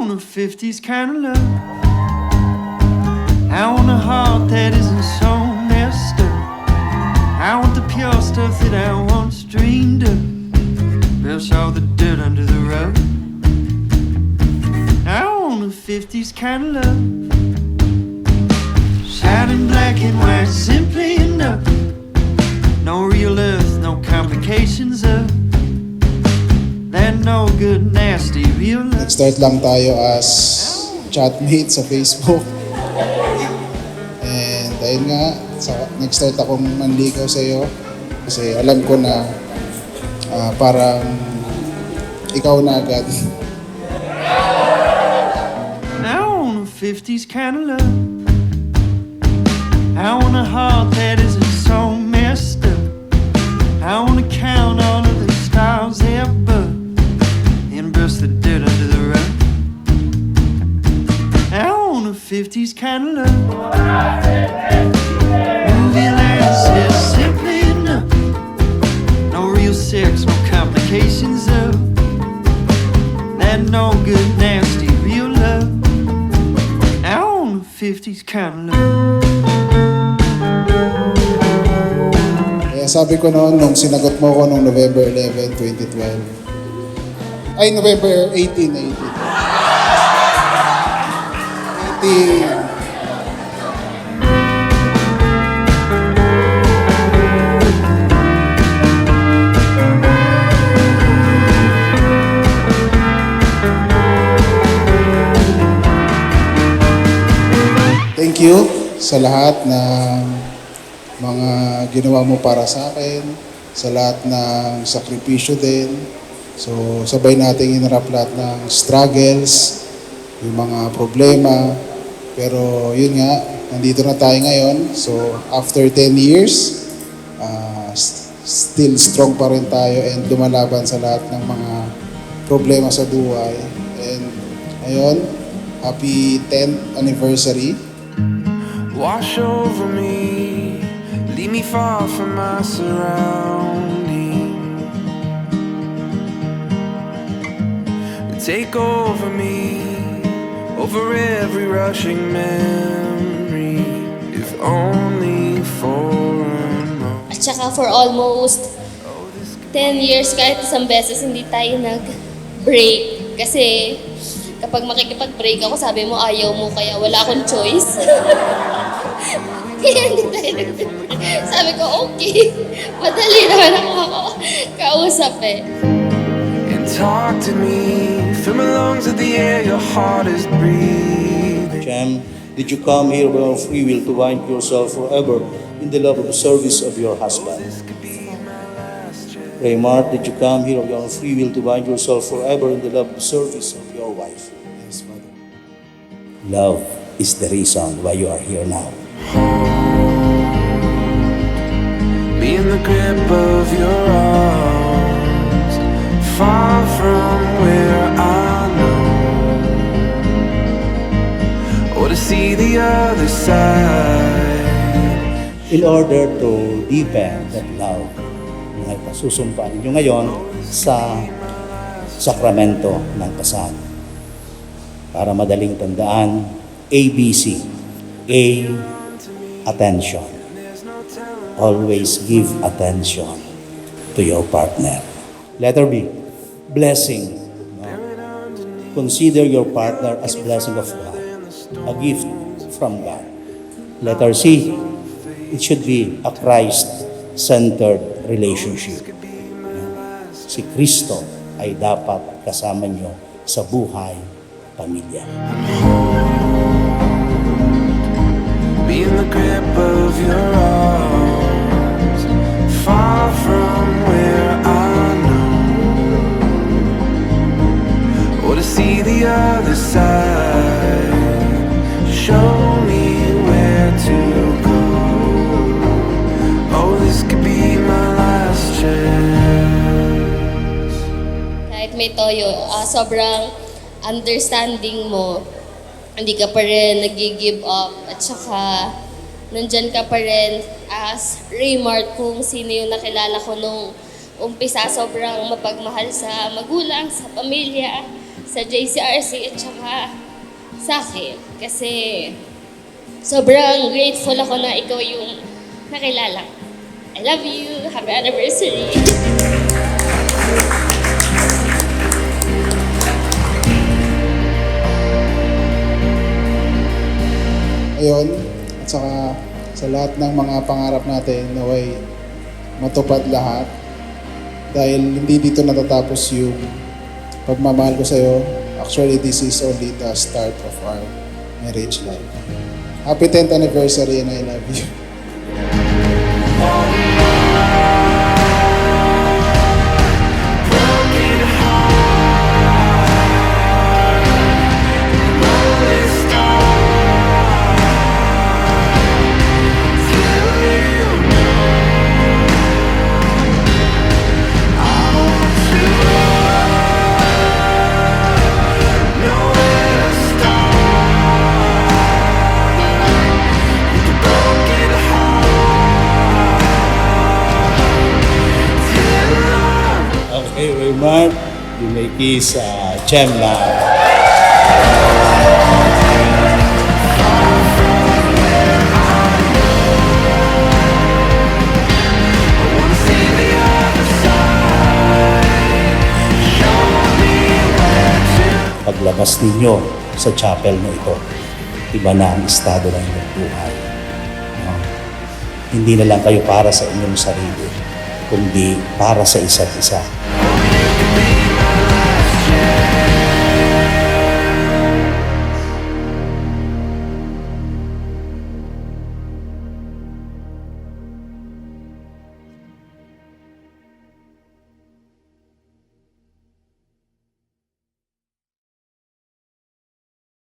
want a 50s kind of love. I want a heart that isn't so messed up. I want the pure stuff that I once dreamed of. Brush all the dirt under the rug. I want a 50s kind of love. Shining black and white, simply enough. No real earth, no complications of that no good, nasty real love. Nag-start lang tayo as chatmate sa Facebook. And ayun nga, nag-start akong manligaw sa iyo. Kasi alam ko na parang ikaw na agad. I want a 50s kind of love. I want a heart that isn't so messed up. I want to count all of the stars above and brush the dirt under the rug. I want a 50s kind of love. Movie line says simply enough. No real sex, no complications of that no good, nasty real love. I want a 50s kind of love. Kaya sabi ko noon, nung sinagot mo ko nung November 11, 2012. Ay, November 18. Thank you sa lahat ng mga ginawa mo para sa akin, sa lahat ng sakripisyo din. So, sabay nating inarap lahat ng struggles, yung mga problema. Pero yun nga, nandito na tayo ngayon. So, after 10 years, still strong pa rin tayo and lumalaban sa lahat ng mga problema sa buhay. And ayun, happy 10th anniversary. Wash over me, leave me far from my surroundings. Take over me, over every rushing memory, if only for a moment. At saka for almost 10 years, kahit isang beses hindi tayo nag-break. Kasi kapag makikipag-break ako, sabi mo ayaw mo, kaya wala akong choice. Kaya hindi tayo nag-break. Sabi ko, okay. Madali naman ako kausap eh. And talk to me, fill my lungs with the air your heart is breathing. Chem, did you come here by free will to bind yourself forever in the love of service of your husband? Raymart, did you come here of your own free will to bind yourself forever in the love of service of your wife? Yes, Father. Love is the reason why you are here now. Be in the grip of your arms, far from where I know, or to see the other side. In order to deepen that love, na ipasusumpaan ninyo ngayon sa sakramento ng kasal. Para madaling tandaan, ABC. A, attention. Always give attention to your partner. Letter B, blessing. Consider your partner as blessing of God, a gift from God. Letter C, it should be a Christ-centered relationship. Si Kristo ay dapat kasama nyo sa buhay, pamilya. Be in the grip of your arms, far from where I know, or to see the other side. Show me where to go. Oh, this could be my last chance. Kahit may toyo, sobrang understanding mo, hindi ka pa rin nag-give up at saka nandyan ka pa rin as Raymart kung sino yung nakilala ko nung umpisa. Sobrang mapagmahal sa magulang, sa pamilya. sa JCRC at saka sa akin. Kasi sobrang grateful ako na ikaw yung nakilala ko. I love you. Happy anniversary. Ayun, at saka sa lahat ng mga pangarap natin naway matupad lahat. Dahil hindi dito natatapos yung pagmamahal ko sa'yo. Actually, this is only the start of our marriage life. Happy 10th anniversary and I love you. Okay, Raymond, you may kiss Jem now. Paglabas ninyo sa chapel na ito, iba na ang estado ng inyong buhay. No? Hindi na lang kayo para sa inyong sarili, kundi para sa isa't isa.